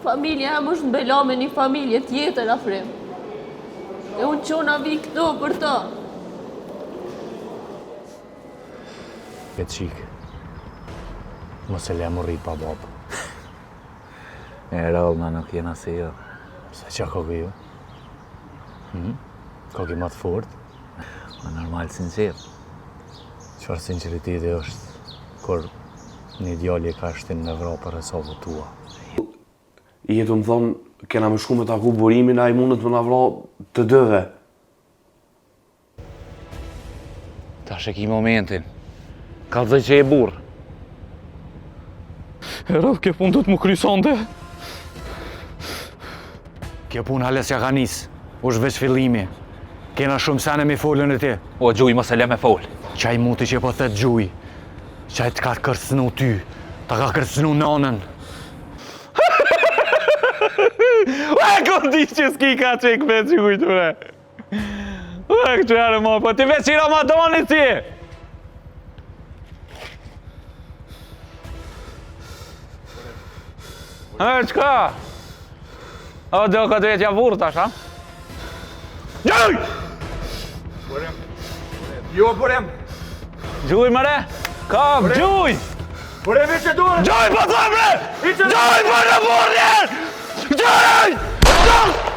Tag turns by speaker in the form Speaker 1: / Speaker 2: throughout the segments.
Speaker 1: Familja jam është mbela me një familje tjetër, Afrim. E unë qona vi këto për ta.
Speaker 2: Këtë qikë, mos e le më rri pa babë.
Speaker 3: E rallë nuk jena si jo.
Speaker 2: Se që kogi ju? Kogi ma të fort?
Speaker 3: Normal sinqer.
Speaker 2: Qëfar sinceriteti është kur një djali ka shtin në vrapë për rësovë tua?
Speaker 4: I jetu më thonë, kena më shku me taku burimin, a i mundet më navra të dëve.
Speaker 3: Ta sheki momentin. Ka të që e burë.
Speaker 2: Herë, kjo pun do të më krysonte. Kjo pun halesja ka nisë, është veç fillimi. Kena shumë sene me folën e ti.
Speaker 3: O, Gjuj, mos e le me folë.
Speaker 2: Qaj muti që po thetë Gjuj, qaj të ka kërcënu ty, ta ka kërcënu nanën.
Speaker 3: Ua, kom di që s'ki ka qek me Gjujt, bre. Ua, këqare ma, po ti veç i Ramadanit ti. Qka? O, do ka të jetë javur tash, ha? Gjuj!
Speaker 5: Jo, Borem!
Speaker 3: Gjuj, mëre! Kam, Gjuj!
Speaker 5: Borem, i që duhet!
Speaker 3: Gjuj, po të bre! Gjuj, për në burjen! Gjuj! Gjuj!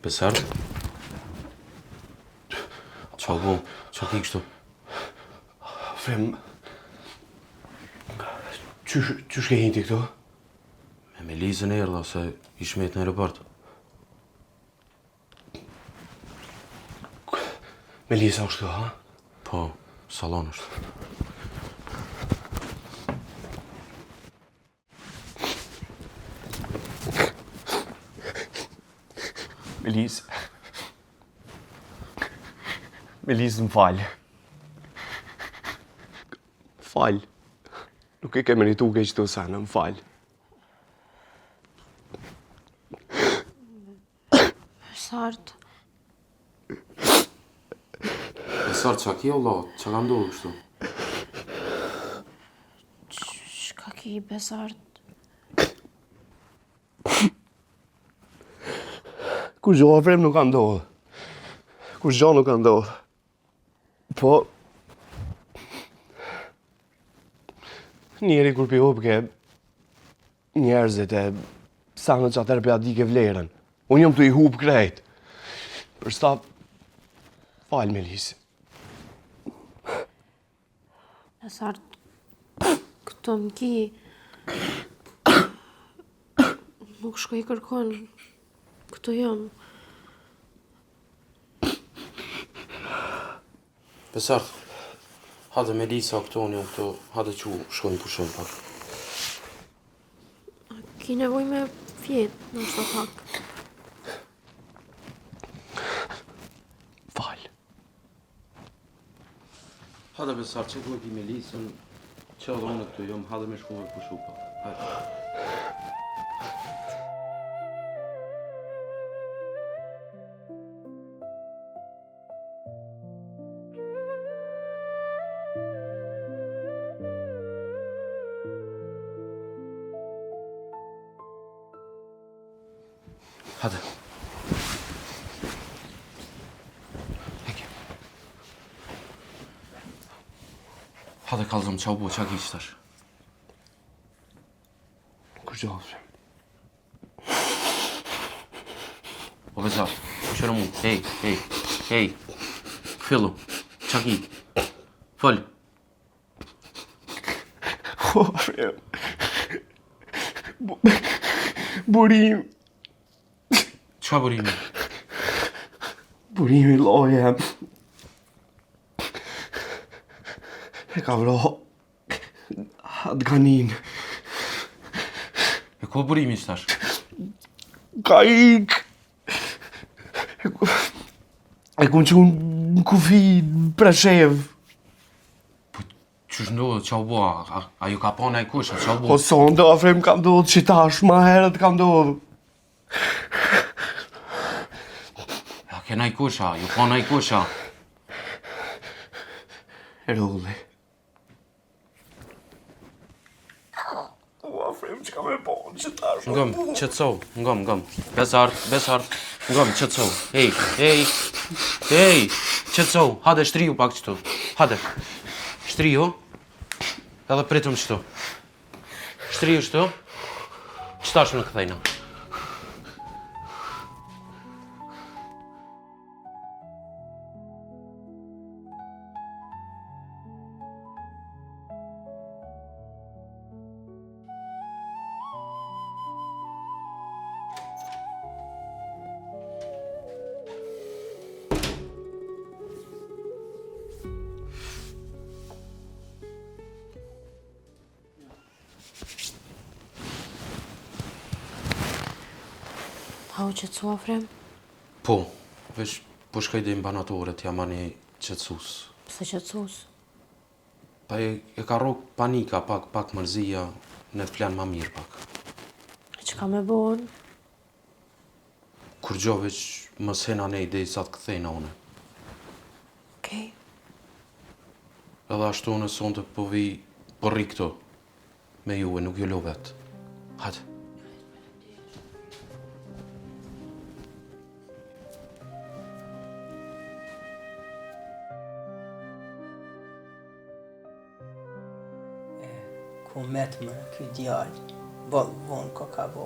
Speaker 4: Besart? Qa bo? Qa ki kështu?
Speaker 6: Frem... Qysh ke hinti këtu?
Speaker 4: Me Melizën erdha se i shmet në aeroport.
Speaker 6: Meliza është këtu, ha?
Speaker 4: Po, salon është.
Speaker 6: Melis, më falë. Falë. Nuk e ke meritu ke qëto sana, më falë.
Speaker 7: Besart,
Speaker 4: Besart, qa ki Allah? Qa ka ndohë kështu?
Speaker 7: shka ki Besart?
Speaker 6: Kur gjo, frem, nuk ka ndohë. Kur gjo nuk ka ndohë. Po... Njeri kur pi hupke njerëzit e sanët që atër për ati ke vlerën. Unë jam të i hup krejt. Përsta... Falë, Melis.
Speaker 7: Besart, këto më ki... Nuk shkoj kërkon. Këto jam.
Speaker 4: Besart, hade Melisa këto një këto, hade që shkojnë pushojnë pak.
Speaker 7: Ki nevoj me fjet, në shto pak.
Speaker 6: Falë.
Speaker 4: Hade Besart, që ku e ki Melisën, që edhe unë këtu jom, hade me shku me pushu pak. Hajde. Hadi. Peki. Hadi kaldırım çabuk uçak geçler.
Speaker 6: Kur gjo, frem.
Speaker 4: O Besart, şöyle mu? Hey. Fillu, çak iyi. Full.
Speaker 6: O, frem. Burim.
Speaker 4: Qa burimi?
Speaker 6: Burimi loje. E ka vro... Atë ganin.
Speaker 4: E ku burimi ishtash?
Speaker 6: Ka ik. E ku në kufi Preshev.
Speaker 4: Qysh ndodhë, qa u bo? A ju ka pa na i kusha, qa u bo?
Speaker 6: Po son do afrem ka ndodhë që tash, ma herët ka ndodhë.
Speaker 4: Ja ke na i kusha, ju pa na i kusha.
Speaker 6: Erolli. O afrem që ka me po, që tash.
Speaker 4: Ngëm, qëtësov, ngëm. Besart, ngëm, qëtësov. Hej, qëtësov, hade shtriju pak qëtu. Hade, shtriju, edhe pritëm qëtu. Shtriju qëtu, qëtash në këthejna.
Speaker 7: Ha u qëtësua, frem?
Speaker 4: Po, veç, po shkaj dhe imbanatoret, jam ani qëtësus.
Speaker 7: Pse qëtësus?
Speaker 4: Pa e ka rrok panika, pak mërzia, në të flanë ma mirë pak.
Speaker 7: Që ka me bon?
Speaker 4: Kur gjo veç mës hena nej dhe i sa të këthejna une.
Speaker 7: Okej.
Speaker 4: Edhe ashtu unë sonte po vi përri këto me juve, nuk ju lo vetë. Hajde.
Speaker 8: Ku met më ky djalë, bollë vonë ko ka bo.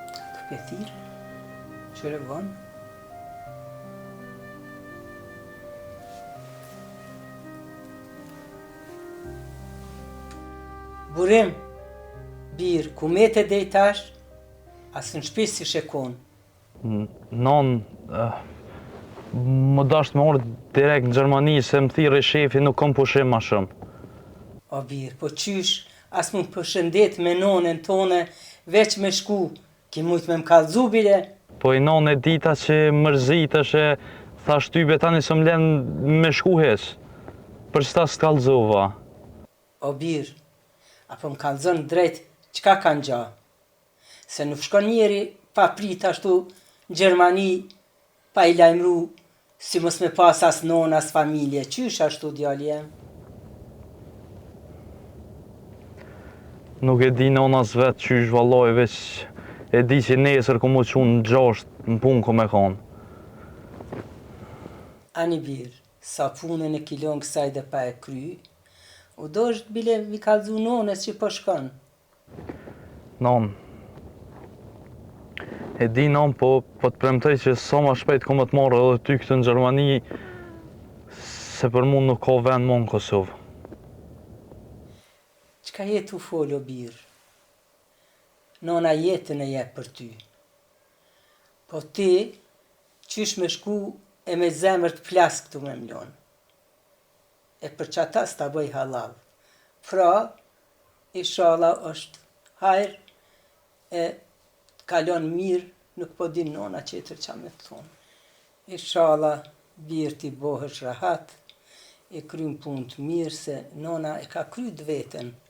Speaker 8: Të këthirë, qëre vonë. Burim, birë, ku mete dhe i tash, asë në shpisë si shekon.
Speaker 3: Non, më dasht me orë direkt në Gjermani, se më thirë i shefi, nuk kom pushim ma shumë.
Speaker 8: O birë, po qysh, asë më përshëndet me nonën tone, veç me shku, ki mujt me më kallëzu bile.
Speaker 3: Po i non e dita që mërzit është e thash tybe tani së më len me shku hes, për që ta së t'kallëzova.
Speaker 8: O birë, apo më kallëzon drejt qka kanë gja. Se nuk shkon njeri pa prit ashtu në Gjermani, pa i lajmru, si mos me pas as non, as familje. Qysh ashtu djali jem?
Speaker 3: Nuk e di nonas vetë qysh valloj, veç e di që nesër ku mu qunë në gjasht në punë ku me konë.
Speaker 8: Ani birë, sa punën e kilon kësaj dhe pa e kry, u do është bile mi kallëzu nonës që po shkon.
Speaker 3: Non, e di non, po të premtoj që sa ma shpejt ku më të marrë edhe ty këtë në Gjermani, se për mund nuk ka vend më në Kosovë.
Speaker 8: Qka jetë u folë o birë? Nona jetën e jep për ty. Po ti, qysh me shku e me zemër të plas këtu me mlon. E për që ata s'ta bëj halal. Pra, inshallah është hajrë e kalon mirë, nuk po din nona qetër qa me të thonë. Inshallah, birë ti bohësh rahat, e krym punë të mirë, se nona e ka kryt vetën.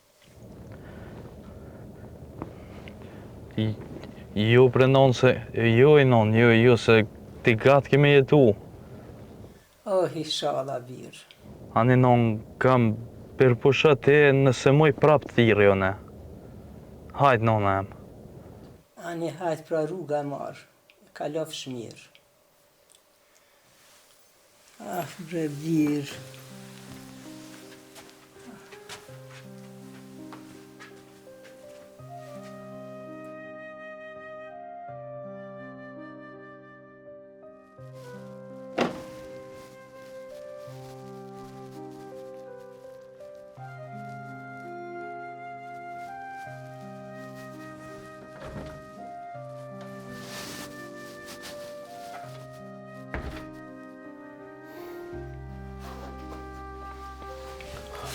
Speaker 3: Jo bre non se, jo i non, jo se ti gatë kemi jetu.
Speaker 8: Oh, inshallah, birë.
Speaker 3: Ani non kam përpushat e nëse moj prap të thirë jo ne. Hajt nona em.
Speaker 8: Ani hajt pra rruga marë, ka lofsh mirë. Ah, bre birë.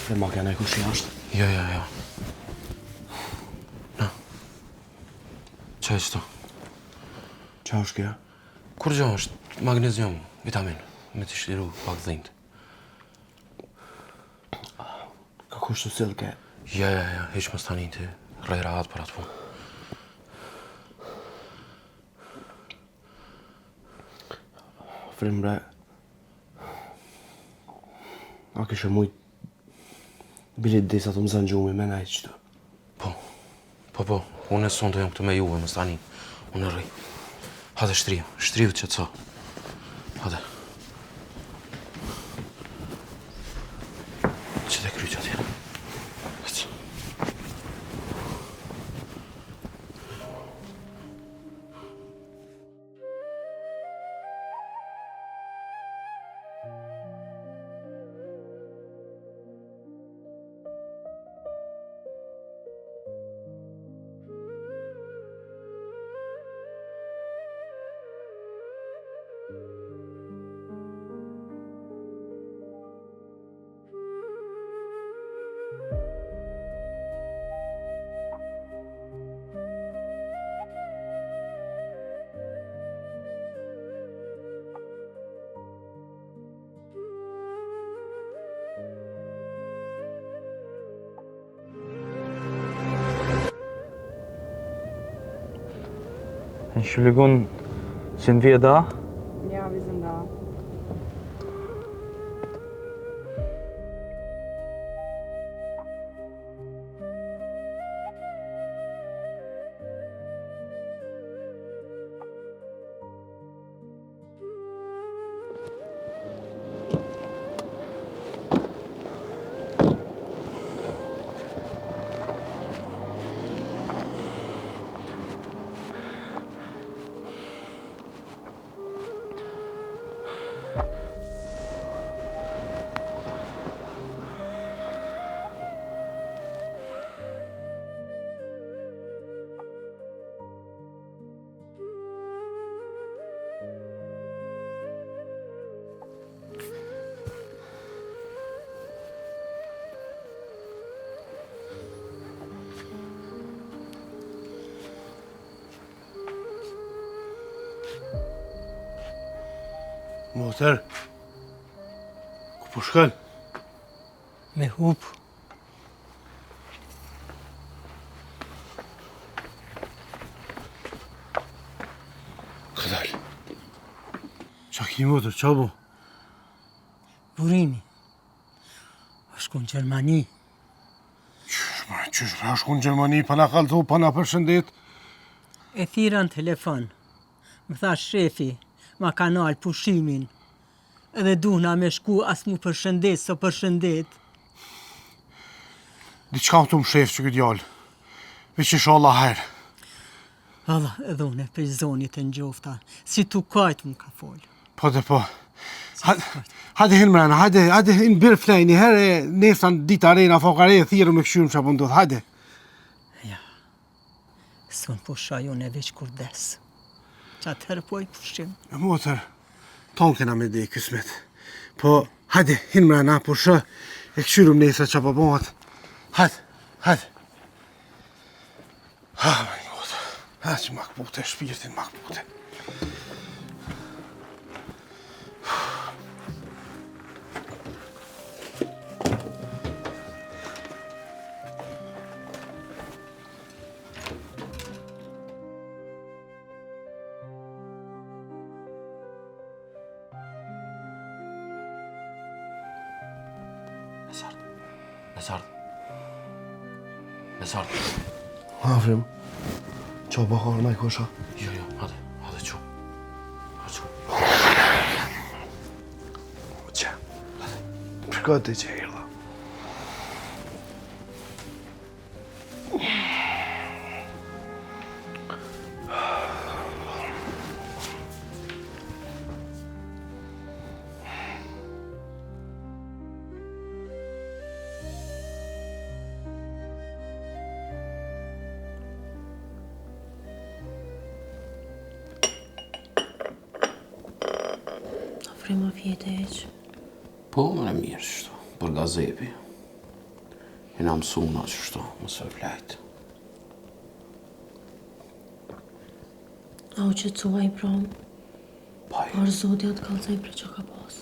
Speaker 6: Dhe ma kena e kush jashtë.
Speaker 4: Jo. Na. Qa e qëto?
Speaker 6: Qa është kja?
Speaker 4: Kur gjo është magnezium, vitamin, me të shliru pak dhind.
Speaker 6: Ka kush të cilë ke?
Speaker 4: Ja, heq më stani të rejra atë për atë punë.
Speaker 6: Frim bre, a kështë mujt bilit disa të më zënë gjumi me najtë qëtë.
Speaker 4: Po, unë e sonë të jam këtë me juve, më stani, unë e rrej. Hade shtriju që të so. Hade. Që të kry që atje.
Speaker 3: Entschuldigung, sind wir da?
Speaker 9: Ja, wir sind da.
Speaker 6: Moter, ku po shkon?
Speaker 8: Me hup.
Speaker 6: Ka dal. Qa ki moter, qa bo?
Speaker 8: Burimi. Është ku në Gjermani.
Speaker 6: Qysh pra shku në Gjermani, pa na kalëzu, pa na përshëndet?
Speaker 8: E thira në telefon. Më tha shefi, ma kanal pushimin. Edhe duna me shku as mu përshëndet, so përshëndet.
Speaker 6: Diçka të më shef që këtë djallë. Veç isha Allah herë.
Speaker 8: Allah, edhe une për zonit e njofta. Si tu kajtë më ka folë.
Speaker 6: Po dhe po. Hajde hinë mrena, hajde hinë birë flejni, herë nesan dita rejna fokare e thirë me këshyrë më që pëndodhë, hajde.
Speaker 8: Ja, son pusha jo në veç kur des. Që atëherë po i pushim.
Speaker 6: Motër, tonë kena me dhe i kësmet. Po, hajde hinë mrena, pusha e këshyrë më nesa që pëndodhë. Hajde. Ah, my God. Ha, që makbute, shpirtin makbute.
Speaker 4: Besart.
Speaker 6: Afrim, qa bakarë me kosha?
Speaker 4: Jo, hade qo.
Speaker 6: Që, përkati që e irla.
Speaker 7: Frima vjetë e që.
Speaker 4: Po, më në mirë qështu, për gazepi. E na mësuna qështu, mësë e flajtë.
Speaker 7: A u që të cuaj pram,
Speaker 4: Paj,
Speaker 7: por zotja të kalëzaj për që ka pas.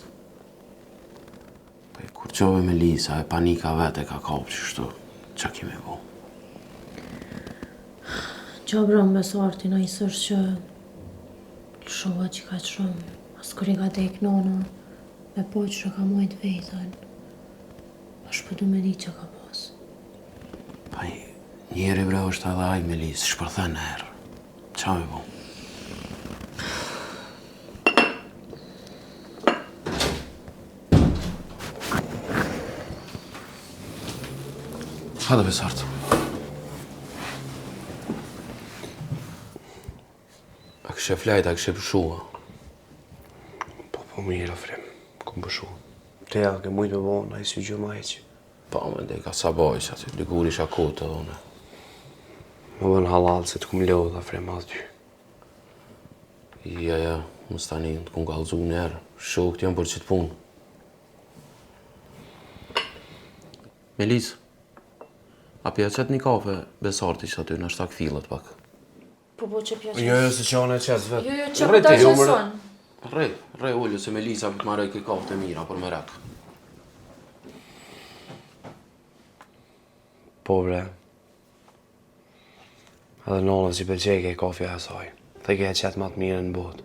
Speaker 4: paj, kur qove me Lisa e panika vete ka kapë qështu, qa kime bo?
Speaker 7: Qa bram besartin a i sërë që lëshova që ka shumë. As kër i ka dek nona, me po që ka mojt vetën. Ashtë për du me di që ka pas.
Speaker 4: Paj, njeri bre është edhe aj me Lisa, shpërthe në herë. Qa me bo? Hajde besart. A kështë flajt, a kështë përshua?
Speaker 6: Po mirë, Afrim, kom pëshu. Te ja, ke mujtë me bon, a i si gjë ma heqë.
Speaker 4: Pa me dhe ka sabaj që aty, dikur isha kote dhe une.
Speaker 6: Më bën halal se të kum lodh, Afrim, as dy.
Speaker 4: Ja, më stani, të kun kalëzu njerë, shok të janë për qitë punë. Melis, a pja qëtë një kafe besarti që aty në shtak fillet pak?
Speaker 7: Po që pja
Speaker 6: Jo, se qanë e qesë vetë.
Speaker 7: Jo, që përta që son.
Speaker 4: Rej, ullë se Melisa për të marrë ke kafe të mira për me rakë.
Speaker 6: Po bre. Edhe nona si pëlqej ke kafja e saj. Të ke qëtë më të mirë në botë.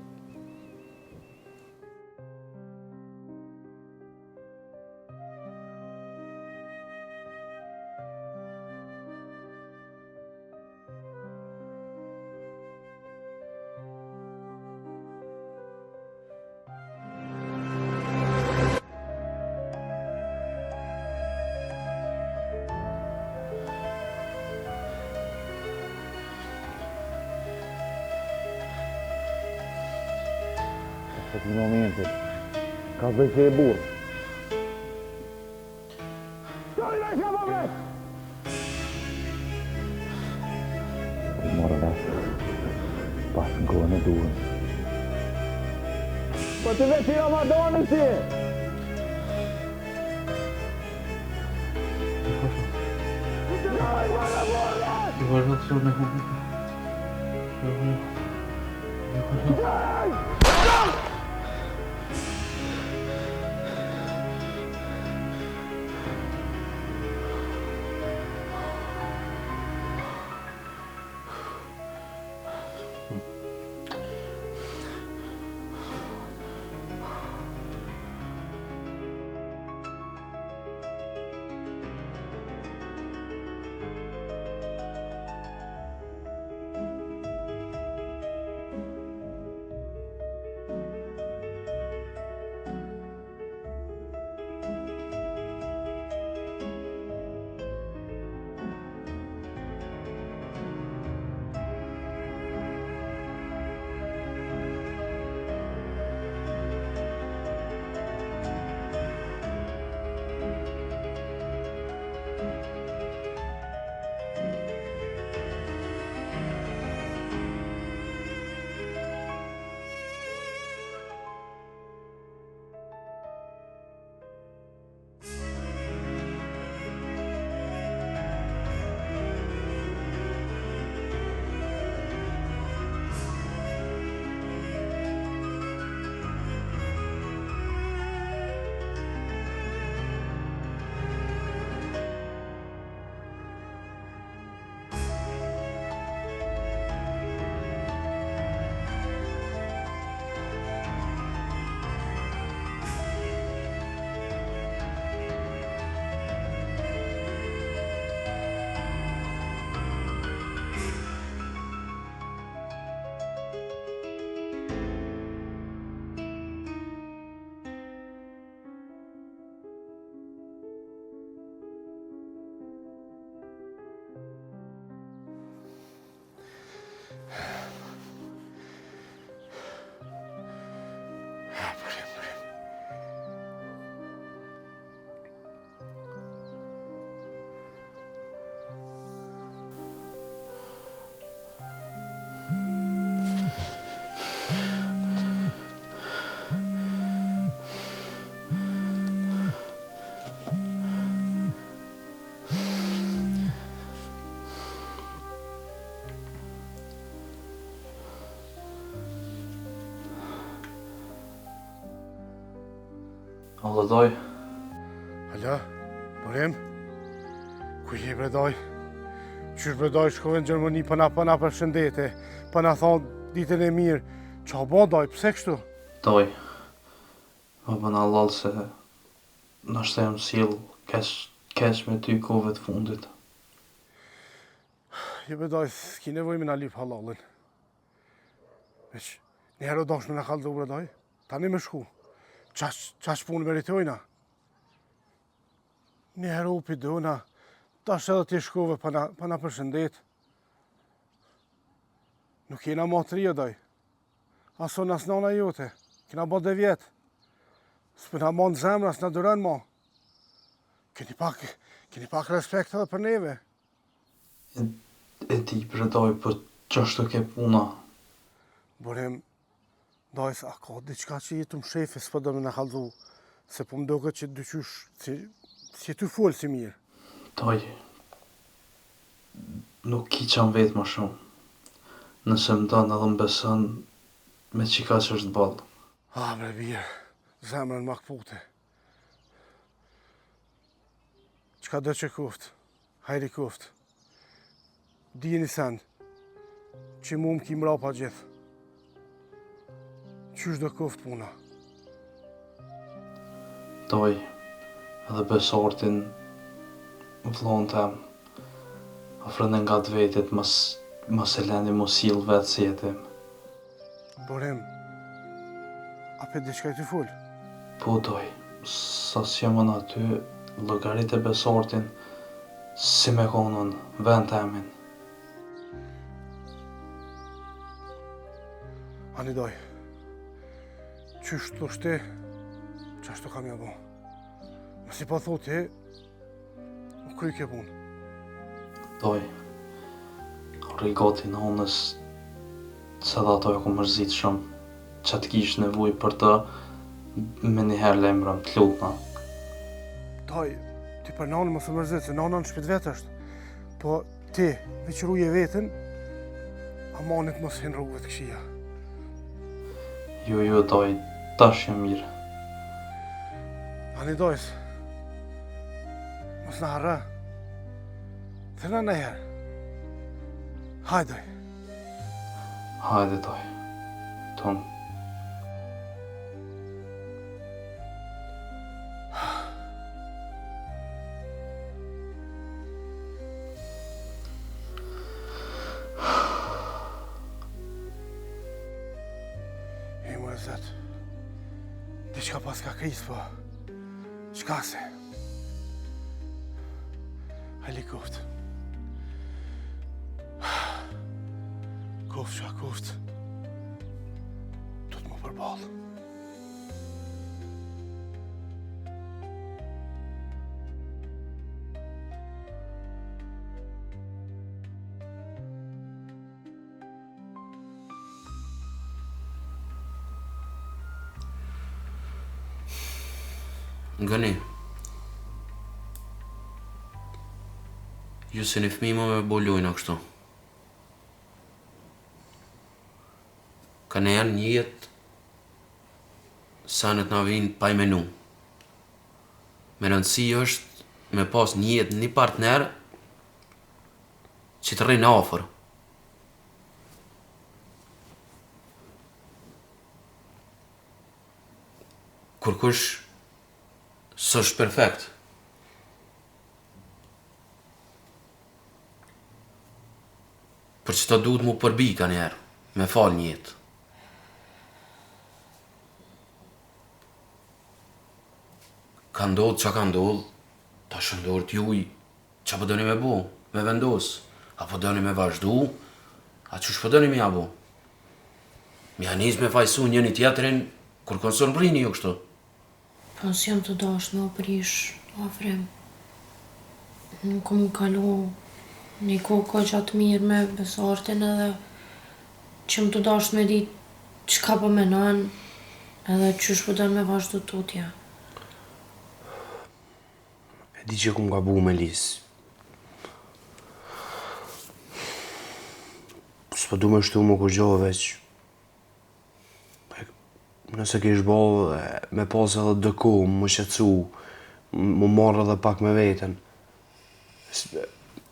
Speaker 2: Në këtë momentit, ka dhe që e burë. Të morë vesh, pas në kohën e duhen.
Speaker 5: Po të veç i Ramadanit si!
Speaker 4: Allah doj.
Speaker 5: Alo, Borem? Ku je bredoj? Qysh bredoj shkove në Gjermani pëna për shëndete, pëna thonë ditën e mirë. Qa bo doj, pse kështu?
Speaker 4: Doj. Më bëna lallë se nështë e më silë kesh me ty kove të fundit.
Speaker 5: Je bredoj, s'ki nevoj me na lip halalën. Veç, njëherë o dosh me na kaldu bredoj, tani me shku. Qash punë meritojna? Njëherë u pidona, tash edhe ti shkove pëna për shëndet. Nuk jena matëri o doj. Aso nas nana jote, kena bo 2 vjetë. S'pëna ma në zemra, s'na duran ma. Keni pak respekt edhe për neve.
Speaker 4: E ti predoj, për qashtu ke puna.
Speaker 5: Borem, dojës, a ka diçka që jetu më shefe, s'po do me në haldu, se po më doke që dyqysh, si tu folë si mirë.
Speaker 4: Doj, nuk ki qam vetë ma shumë. Nëse më danë edhe më besën, me qika që është balë.
Speaker 5: Bre birë, zemrën ma këpute. Qka do që kuft, hajri kuft. Dini sen, që mu më ki mra pa gjithë. qysh do koft puna?
Speaker 10: Doj edhe besortin vllon tem ofrën nga të vetit mos e leni mos sill vetë si jetim.
Speaker 5: Borem, a pe diçka të fol?
Speaker 10: Po doj, sa s'jam në aty, llogarit e besortin si me konën vend temin.
Speaker 5: Ani doj, qysh të shte, qashtu kam ja bo. Mësi pa thoti, u kry ke punë.
Speaker 10: Doj, rri gati nonës, se dhe ato e ku mërzit shumë, që të kish nevoj për të, me njëherë lemrëm të lutna.
Speaker 5: Doj, ti për nanë më së mërzit, se nana në shpit vetë është, po ti, veqëruje vetën, amanit mos hin rrugëve të këshia.
Speaker 10: Jo, doj, tash jam mirë.
Speaker 5: Ani dojës, mos në harra, thëna në herë. Hajdoj.
Speaker 10: Hajde doj, tonë.
Speaker 5: Diçka pas ka kris, po. Qka se? Hajli koft. Koft qa koft. Do të më përballë.
Speaker 4: Ngëni. Ju se një fëmi më me bolojnë a kështu. Ka ne janë një jetë sa në të na vinë pa i menu. Me rëndësi është me pas një jetë një partner që të rrinë afër. Kur kush s'është perfekt. Për që ta duhet mu përbi ka njerë, me fal një jetë. Ka ndodhë që ka ndodhë, ta shëndorë t'juj, që po doni me bo, me vendos, apo doni me vazhdu, a që shpo doni me ja bo. Mi aniz me fajsu njëni tjetërin, kur konson brini ju kështu.
Speaker 7: Po s'jam të dash me oprish, afrem. Nuk kom kalu një kohë gjatë mirë me besortin edhe që më të dash me ditë qka po menon edhe qysh po dën me vazhdu tutja.
Speaker 6: E di që kum gabu me Lis. S'po du me shtu më kur gjohë veç. Nëse kish bo me pas edhe dëku, më shqetsu, më marrë edhe pak me veten.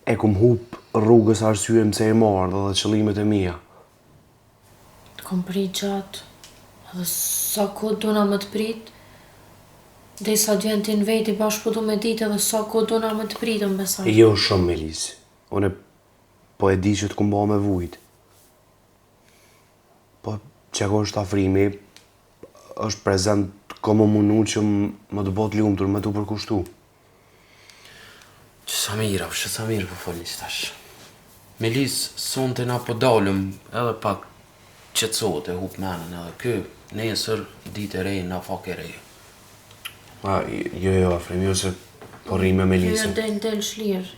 Speaker 6: E kum hup rrugës arsyem se e marrë dhe qëllimet e mija.
Speaker 7: Të kom prit gjatë, edhe sa kohë duna më të prit, dhe sa t'vjen ti në veti bashkë po du me dit edhe sa kohë duna më të pritëm besar.
Speaker 6: Jo shumë, Melis. Une po e di që t'kum ba me vujt. Po qeko është afrimi, është prezent ko më munu që më të bot lumëtur me t'u përkushtu.
Speaker 4: Që sa mirë po folni që tash. Melis, sonte na po dalëm edhe pak qetësohet e hup menën edhe kë, nesër ditë e re, na fak e re.
Speaker 6: Jo, Afrim, jo se po rri me Melisën.
Speaker 7: Jo, del shlirë.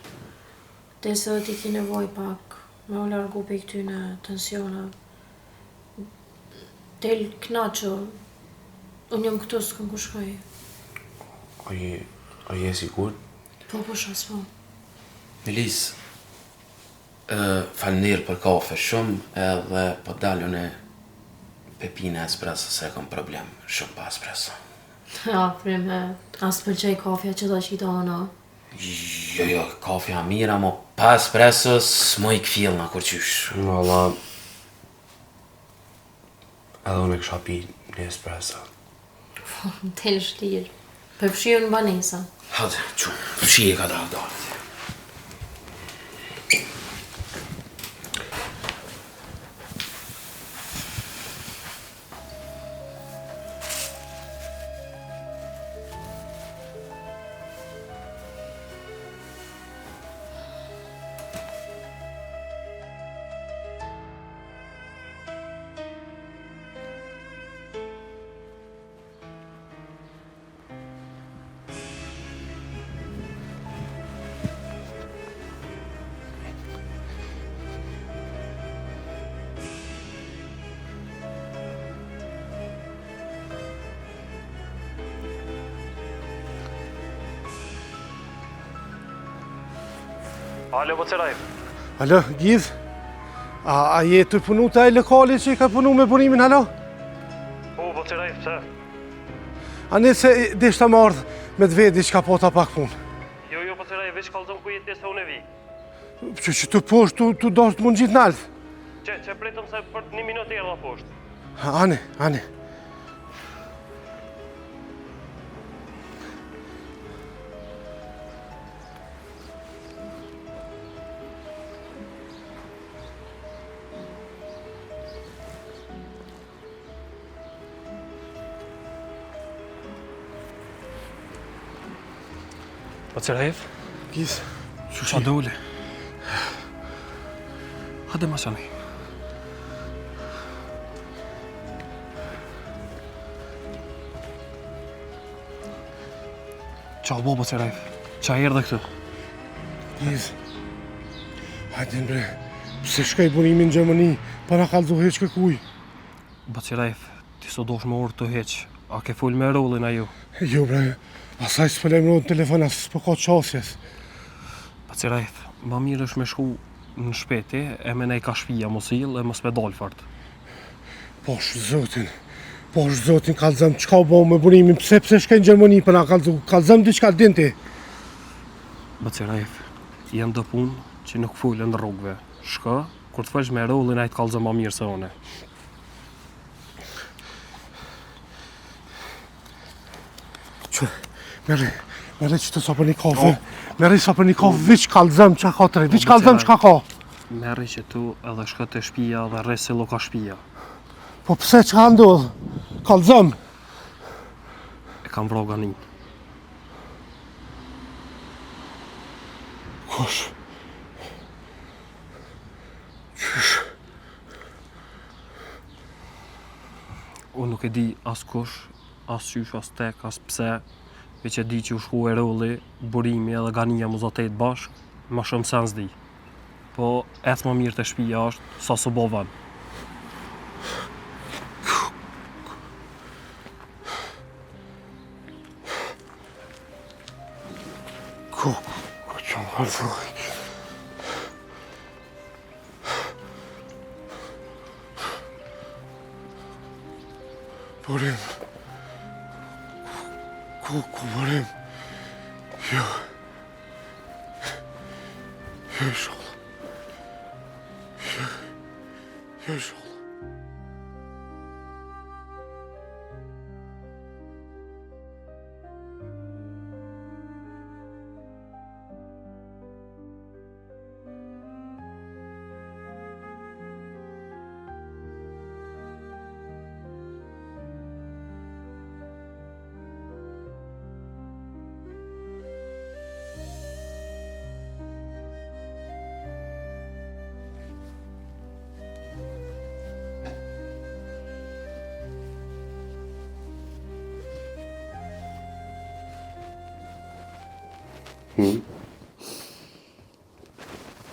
Speaker 7: Dese dhe ti ki nevoj pak me u largu pe këtyne tensiona. Del knaqo. Unë jam këtu s'këm ku shkoj.
Speaker 6: A je sigur?
Speaker 7: Po shas po.
Speaker 4: Melis, falënderë për kafe shumë edhe po dalun e pepine espresso se kom problem shumë pa espresso.
Speaker 7: Afrim, as pëlqej kafja që do qita ona.
Speaker 4: Jo, kafja mira, mo pa espresso s'mo i këfilna kur qysh.
Speaker 6: Valla, edhe unë e kësha pi
Speaker 4: L'espresso.
Speaker 7: Del shtirë. Përfshirë në banesa.
Speaker 4: Hadi, çu. Fshiye kadar da.
Speaker 10: Alo, po Cerajf.
Speaker 5: Alo, Gjidh? A je të punu të e lokali që i ka punu me punimin, alo?
Speaker 10: Po Cerajf, pse?
Speaker 5: A ne se deshta më ardhë me të vedi që ka po ta pak punë.
Speaker 10: Jo, po Cerajf, veç kallëzëm ku jetë se unë e vi.
Speaker 5: Që të poshtë, tu doshtë të mund gjitë naltë.
Speaker 10: Që pretëm se për 1 minutë erdha poshtë.
Speaker 5: Ane.
Speaker 10: Po Cerajf?
Speaker 5: Gjidh,
Speaker 10: Qa dole? Hade ma shani. Qa bo po Cerajf? Qa erdhe këtu?
Speaker 5: Gjidh. Hajde bre, pse shkaj punimin në Gjermani, para kalzu heq këkuj.
Speaker 10: Po Cerajf, ti so dosh me orë të heq. A ke full me rollin a ju?
Speaker 5: Jo bre, asaj s'pëlem në telefon, asë s'po ka qasjes.
Speaker 10: Po Cerajf, ma mirë është me shku në shpeti, e me nej ka shpia mos il e mos me dal fart.
Speaker 5: Posh zotin, kalzëm, qka bo me punimin, pse shkaj në Gjermani për na kalzu, kalzëm diqka dinti.
Speaker 10: Po Cerajf, janë do punë që nuk fullën në rrugve. Shka, kur të fësh me rollin a i të kalzëm ma mirë se one.
Speaker 5: Që, mere që të sa për një kafe, mere sa për një kafe, viç kalzëm qa ka të rejt, viç kalzëm qka ka.
Speaker 10: Merri që tu edhe shka të shpia dhe resi lo ka shpia.
Speaker 5: Po pse qka ndodh, kalzëm.
Speaker 10: E kam vro ganin.
Speaker 5: Kosh. Qysh.
Speaker 10: Unë nuk e di as kush, as qysh, as tek, as pse, veç e di që u shku e rolli, burimi edhe gania mu zotet bashk, ma shumë sen s'di. Po, eth më mirë të shpia është, sa së bovan.
Speaker 5: Ku që më halëzoj. Borim. Ku borim. Jo. Jo inşallah. Jo inşallah.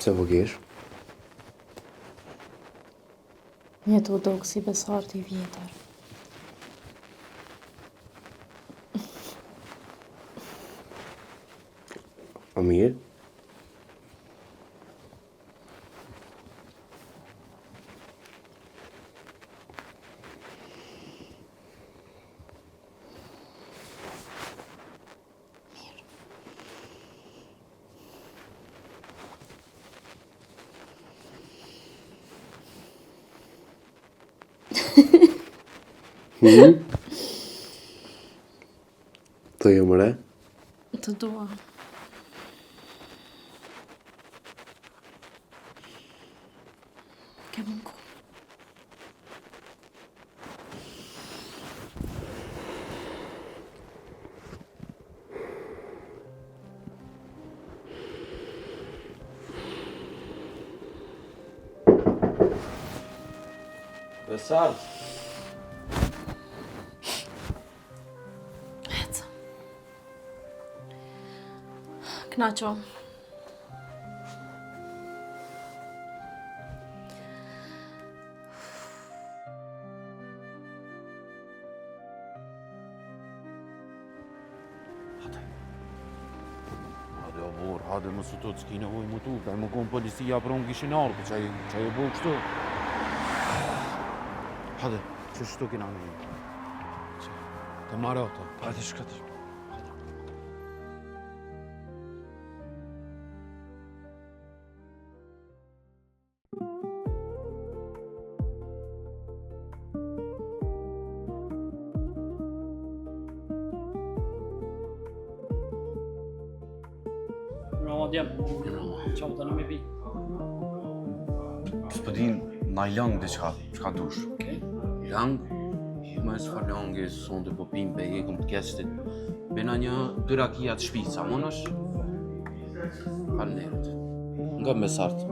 Speaker 6: Pse po kesh?
Speaker 7: Jetu dogë si besartë i vjetër.
Speaker 6: A mirë? Të jo mëre?
Speaker 1: Të dua. Ke mungu.
Speaker 4: Besar,
Speaker 1: Ecë. Knaqo.
Speaker 11: Hade o vor, hade më së të s'ki nevoj më tu, ka më konë policia për unë kishin arë, që e bo kështu. Hade, që shtu kina në një. Të marë ato.
Speaker 6: Hadi shkatër.
Speaker 10: Qa më të në me pi?
Speaker 11: S'pë din, na i langë dhe qka dush.
Speaker 4: lang, më e s'far langë, sonde po pim pe jekëm të kestit. Bena një dy rakia të shpica, monësh? Falneret. Nga me sartë,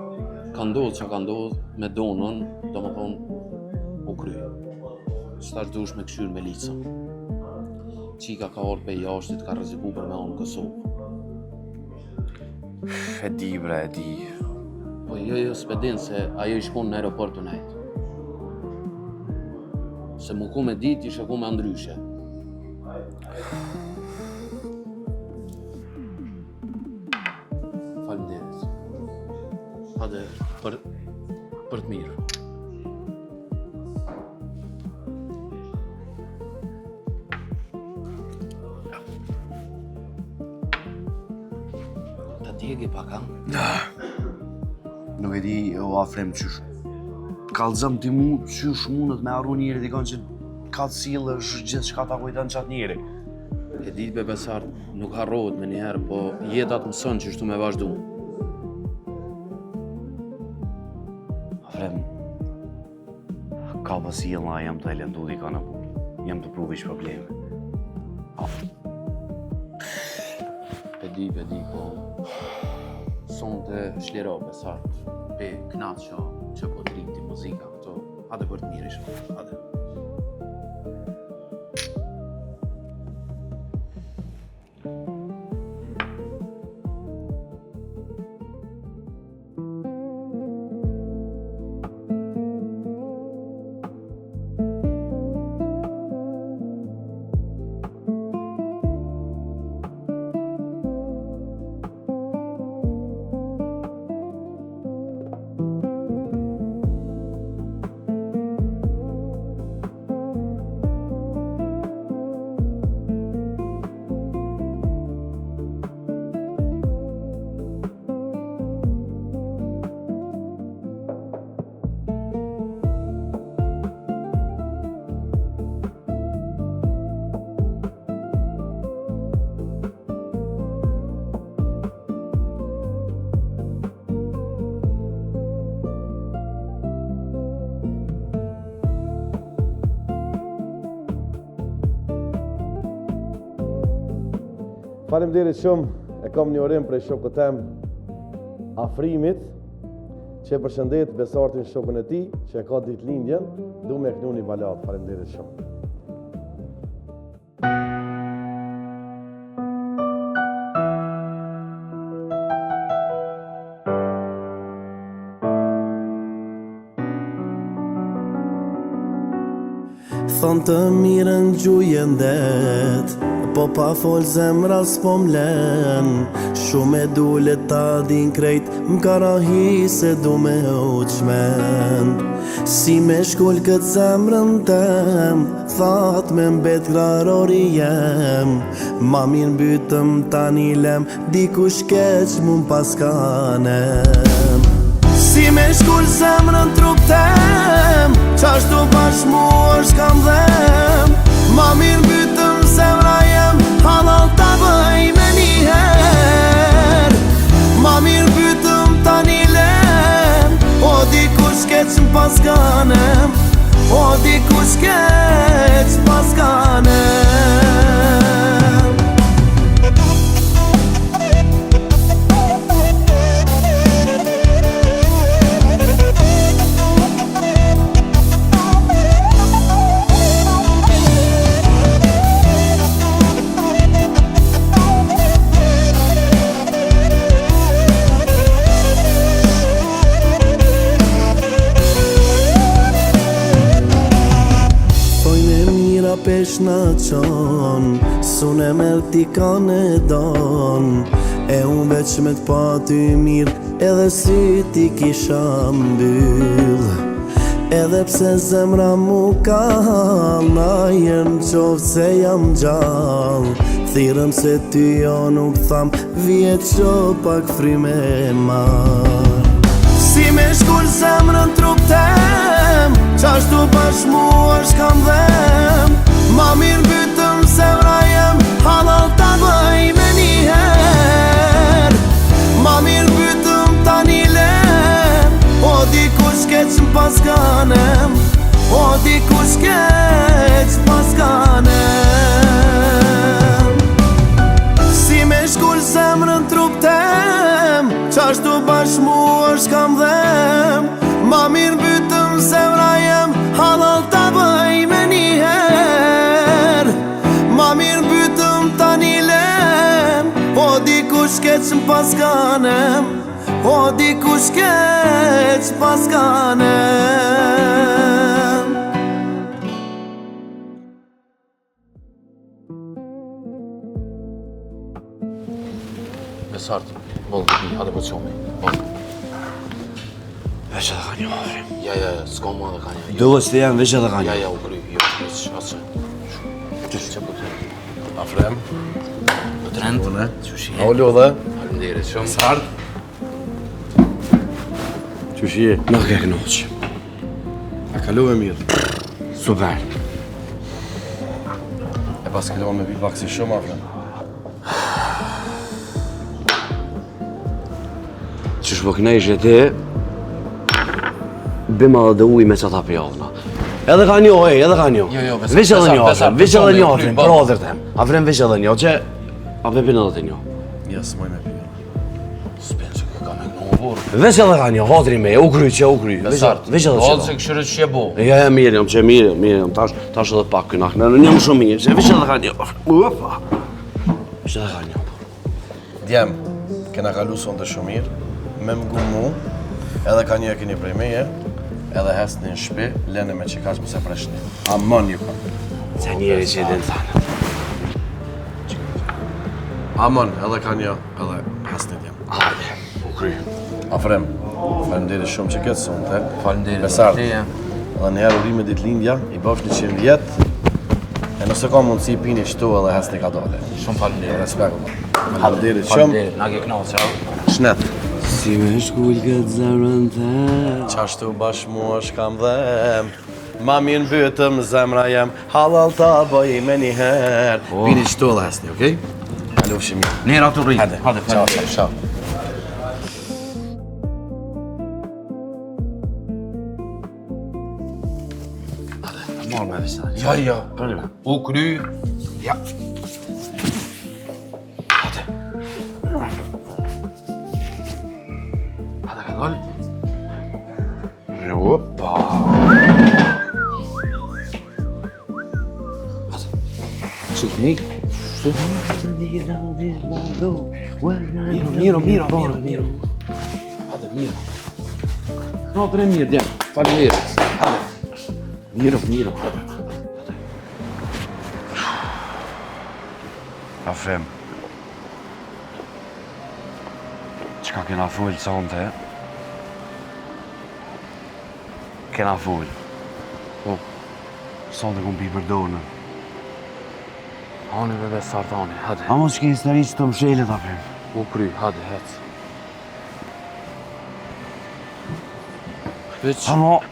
Speaker 4: ka ndodhë që ka ndodhë me donën, do më thonë, u kryë. S'tash dush me këshyrë me lica. Qika ka orë pe jashtit, ka rreziku për me onë Kosovë.
Speaker 11: E di, bre, e di.
Speaker 4: Po jo s'pedin se ajo i shkon në aeroport të nejtë. Se mu ku me dit, ishe ku me ndryshe. Faleminderit. Hade, për të mirë. Ta djegi pak, ha?
Speaker 6: Nuk e di, o afrem qysh. Kallëzëm ti mu, qysh mundet me arru njëri dikon që ka të silë është gjithë shka ta kujtan qatë njëri.
Speaker 4: E ditë be Besar, nuk harrohet me njëherë, po jetat mëson që shtu me vazhdu.
Speaker 6: Afrem, ka pasilë na jam të elendu dika në punë. Jam të pruvish probleme.
Speaker 4: Pe di, po... Sonte shliro, Besar. Pe knaqo që po të rikti muzika këto. Hade për të mirë ishë, hade.
Speaker 12: Faleminderit shumë, e kam një orim prej shokut tem Afrimit, që përshëndet Besartin shokun e tij, që e ka ditëlindjen, du me kënu një balat. Faleminderit shumë.
Speaker 13: Thonë të mirën gjujen det, po pa fol zemra s'po m'len. Shumë e dule ta din krejt, m'ka rahi se du me uqmen. Si me shkull këtë zemrën tem, that me mbet grarori jem. Ma mirë bytëm tani lem, dikush keq mun paskanem. Si me shkull zemrën trup tem, qashtu bashmu është kam dhem. Ma mirë bytëm zemra jem, halal ta bëj me njëher. Ma mirë bytëm tani lem, o dikush keq m'pas kanem, o dikush keq m'pas kanem. Pesh në qon, sun e merë ti ka në don. E unë veç me t'pa ty mirë, edhe sy ti kisha mbyll. Edhe pse zemra mu ka halla, jem qovë se jam gjall. Thirëm se ty jo nuk tham, vjet qo pak frime mar. Si me shkull zemrën trup tem, qashtu bashmu është kam dhem. Ma mirë bytëm zemra jem, halal ta bëj me njëher. Ma mirë bytëm tani lem, o dikush keq m'pas kanem, o dikush keq m'pas kanem. Si me shkull zemrën trup tem, qashtu bashmu është kam dhem. Ma mirë bytëm zemra jem, halal ta bëj me njëher. Ma mirë bytëm tani lem, o dikush keq m'pas kanem, o dikush keq m'pas kanem.
Speaker 4: Besart, bol, hadi po qomi, bol.
Speaker 6: Veç edhe ka një afrim.
Speaker 4: Ja, s'ka ma dhe ka një.
Speaker 6: Dëllës të jam veç edhe ka një.
Speaker 4: Ja, u kry, jo, asë. Që po të
Speaker 6: Afrem.
Speaker 4: Po të rend.
Speaker 6: Une.
Speaker 4: Qushi.
Speaker 6: A u lodhe.
Speaker 4: Falemderit shumë.
Speaker 6: Sart. Qushi je. Në ke kënoq. A kalove mirë. Super. E pas kalove me pi pak si shumë, Afrem. Qësh po knejsh e ti, bima dhe uj me që ta pjovna. Edhe ka një, edhe ka një.
Speaker 4: Jo,
Speaker 6: veç edhe një, Afrem, veç edhe një, Afrem, për odhër tem. Afrem, veç edhe një, që... A pe pinë edhe të një. Ja, s'moj me pinë.
Speaker 4: S'pen që ka me kënë burë.
Speaker 6: Veç edhe ka një, hatri me, u kry, që u kry.
Speaker 4: Besart,
Speaker 6: veç edhe që.
Speaker 4: hodë që këshyre që je bo.
Speaker 6: Ja, mirëm, që mirëm, tash edhe pak kënak, në një më shumë mirë, që veç edhe ka një. Upa. Veç edhe ka një.
Speaker 12: Djem, kena kalu sonde shumë mirë, me m'gu mu, edhe ka një e keni prej meje, edhe hesni në shpi, lene me që kash mëse preshni. Amon ju ka.
Speaker 6: Që njeri që edhe në thanë.
Speaker 12: Amon, edhe ka një, edhe hesni djem.
Speaker 6: Hajde, u kry.
Speaker 12: Afrem, falemderit shumë që këtë sonde.
Speaker 4: Falemderit.
Speaker 12: Besart, edhe njëherë urime ditë lindja, i bëfsh 100 vjetë, e nëse ka mundësi pini qëtu edhe hesni ka dole.
Speaker 4: Shumë falemderit.
Speaker 12: Respekt, falemderit shumë.
Speaker 4: Falemderit, na ke knaqë, qau.
Speaker 12: Shnet.
Speaker 6: Si me shkull këtë zemrën të.
Speaker 12: Qashtu bashmu është kam dhem. Ma mirë bytëm zemra jem, halal ta bëj me njëherë. Pini qëtu dhe hesni, okej? Kalofshi mirë.
Speaker 4: Nera të rritë. Hade,
Speaker 12: falemderit. Ciao.
Speaker 6: Marrë me vështë.
Speaker 4: Ja. U kry. Ja. Hade. Hade ka dollë.
Speaker 6: Opa. Qëtë një? Miro.
Speaker 4: Hade, mirë. Natër e mirë, djemë. Falemderit. Hade.
Speaker 6: Miro. Afrem. Qka kena full sonte? Kena full. Po, sonte kun pi për donën.
Speaker 4: Hani bebe sartani, hade.
Speaker 6: A mos që histori që të mshelet, Afrem.
Speaker 4: U kry, hade, hec. Veç...
Speaker 2: Amo...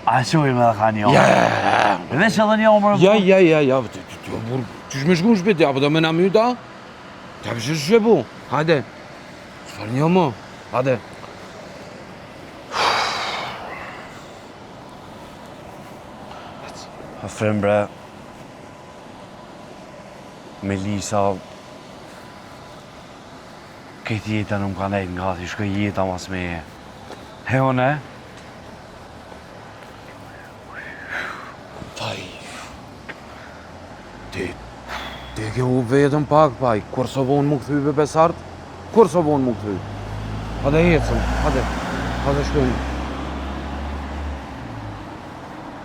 Speaker 2: A qoj me dhe ka një omër? Veç edhe një omër...
Speaker 11: Ja, qysh me shku në shpiti, apo do me na myta? Ta kështë shqepu, hajde. Qëfar një më, hajde.
Speaker 2: Afrem bre... Melisa... Këtë jeta nuk ka nejtë nga ti, shkoj jeta mas meje. He one?
Speaker 11: Taj... Ti ke u vetëm pak, paj. Kur së vonë mu këthy be besart? Kur së vonë mu këthy? Hade ecëm, hade shkojnë.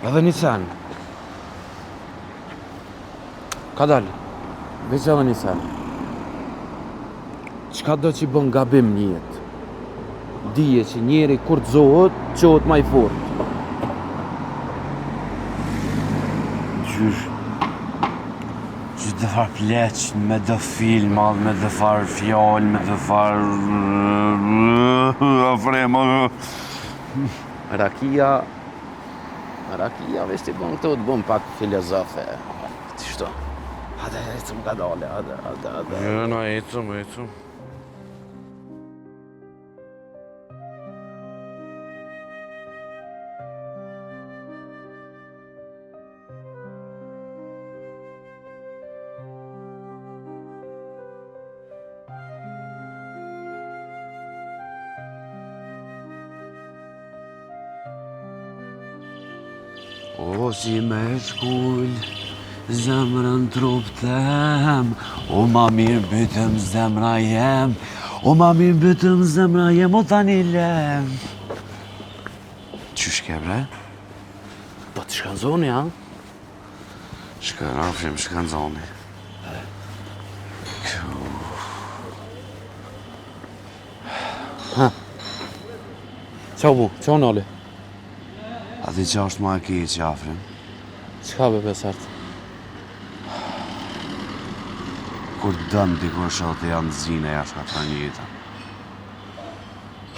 Speaker 11: Edhe një sen. Ka dalë, veç edhe një sen. Qka do që i bën gabim një jetë? Dije që njeri kur të zohët, qohët maj fort.
Speaker 2: Qysh të farë pleq, me dhe filma, me dhe farë fjallë, me dhe farë... Afrem...
Speaker 4: Rakia, veç t'i bën këto, të bën pak filozofe. Ti shto? Hade, ecëm ka dale, hade.
Speaker 11: Na ecëm.
Speaker 2: O si me shkull, zemrën trup tem, o ma mirë bytëm zemra jem, o ma mirë bytëm zemra jem, o tani lem. Qysh ke bre?
Speaker 4: Po të shkanzoni, ha?
Speaker 2: Afrim, shkanzoni.
Speaker 11: Ha? Qau bu, qau nali?
Speaker 2: A ti qa është ma e keq, Afrim?
Speaker 11: Qka be besart?
Speaker 2: Kur dëmë dikush edhe të janë zine jashtë ka të njëta.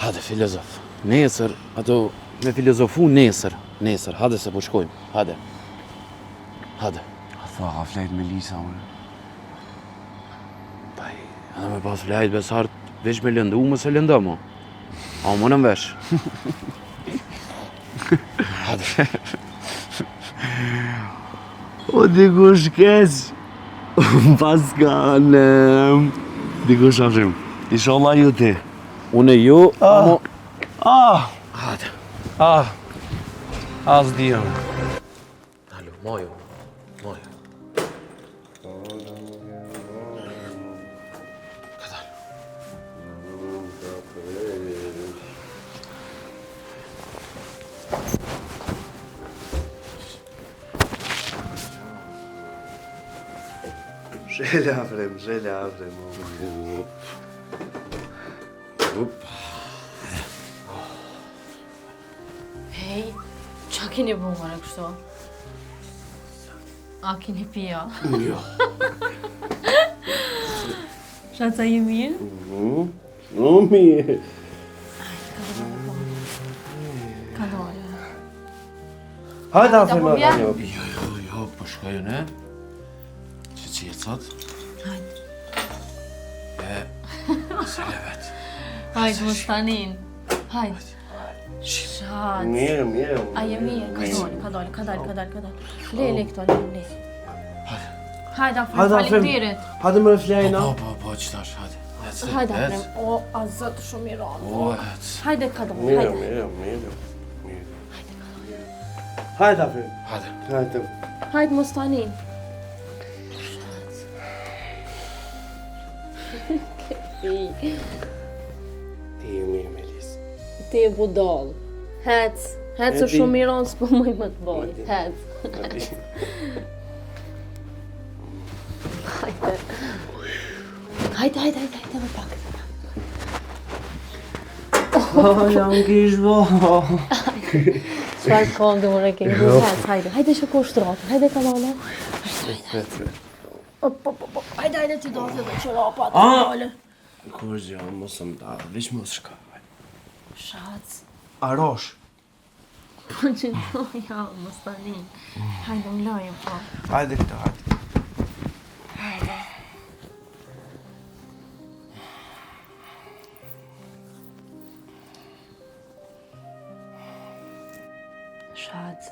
Speaker 4: Hade, filozof. Nesër, ato me filozofu nesër, hade se po shkojmë, hade.
Speaker 2: A tha, ka flejt me Lisa, unë?
Speaker 4: Paj, edhe me pas flejt besart, veç me lëndu, më se lënda, mo. A më në mvesh. Hade.
Speaker 2: O dikush keq, pas kanë, dikush Afrim, inshallah ju ti.
Speaker 11: Une ju, amo...
Speaker 4: Hade.
Speaker 11: As dijem.
Speaker 4: Alo, mojo.
Speaker 6: Shele Afrem.
Speaker 7: Hej, qa kini bunga në kështu? A kini pia?
Speaker 4: Jo.
Speaker 7: Shaca i mirë?
Speaker 6: O mirë.
Speaker 7: Ka dole.
Speaker 6: Hajde Afrem,
Speaker 4: Jo, po shkojë ne. Që qecët.
Speaker 7: Hajde.
Speaker 4: Se levet.
Speaker 7: Hajde, më stanin. Hajde. Shac.
Speaker 6: Mirë.
Speaker 7: Aje mirë, ka dole. Le këto, le. Hajde Afrem, falimderit.
Speaker 6: Hajde më reflejna.
Speaker 4: Po, qëtash, hajde.
Speaker 7: Hajde Afrem, o, a zëtë shumë i ratë.
Speaker 4: O,
Speaker 7: Hajde ka dole, hajde.
Speaker 6: Mirë. Hajde Afrem.
Speaker 4: Hajde.
Speaker 7: Hajde, më stanin.
Speaker 6: Ti e mirë, Melis.
Speaker 7: Ti e budol. Hec është shumë i ranë, s'po mëj më të boj. Hec. Hajde, më pak.
Speaker 2: Jam kish bo.
Speaker 7: Qfar këndë më reke, hajde që ko shtratën, hajde ka mala. Hajde që do të dhe që rapa të male.
Speaker 6: Kur gjë, mos më da, veç mos shka.
Speaker 7: Shac.
Speaker 6: Arosh.
Speaker 7: Po që ja, mos tani. Hajde më lojë, po.
Speaker 6: Hajde këta, hajde.
Speaker 7: Hajde. Shac.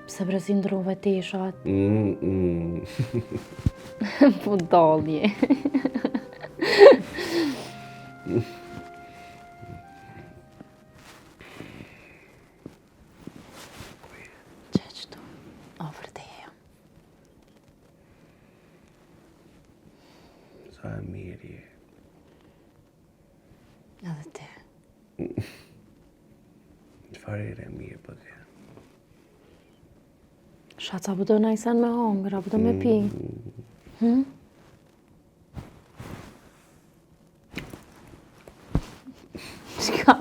Speaker 7: Pse brezi ndrove ti, Shac? Po dalje. Qeqtu, ofër teja.
Speaker 6: Sa e mirë je.
Speaker 7: Edhe ti.
Speaker 6: Çfarë e mirë po ti.
Speaker 7: Shac, apo do na i sen me hongër, apo do me pi? Hm? Qka?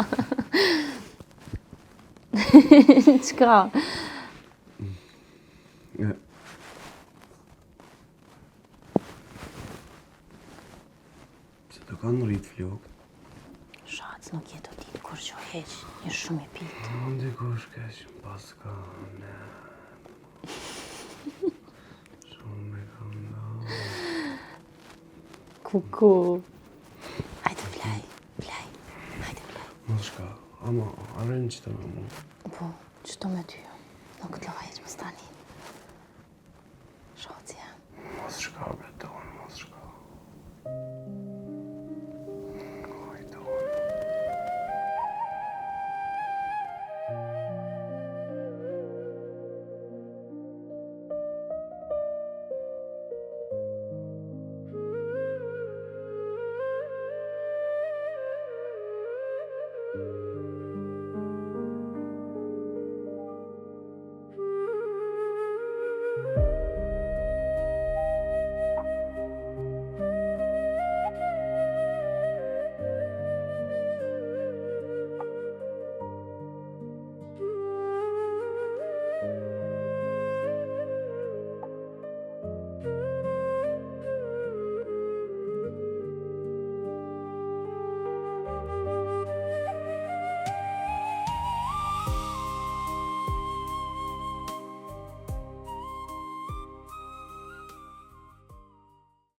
Speaker 7: Qka?
Speaker 6: Se të kanë rritë flokë.
Speaker 7: Shac, nuk jetë o ditë kur që heq, je shumë i pitë.
Speaker 6: Ndi kush keq pas ka ne. Shumë me kam do.
Speaker 7: Kuku. Hajde vlaj, vlaj. Hajde vlaj.
Speaker 6: Mos shka, ama arën që të me mu.
Speaker 7: Po, që të me ty, nuk të lajt.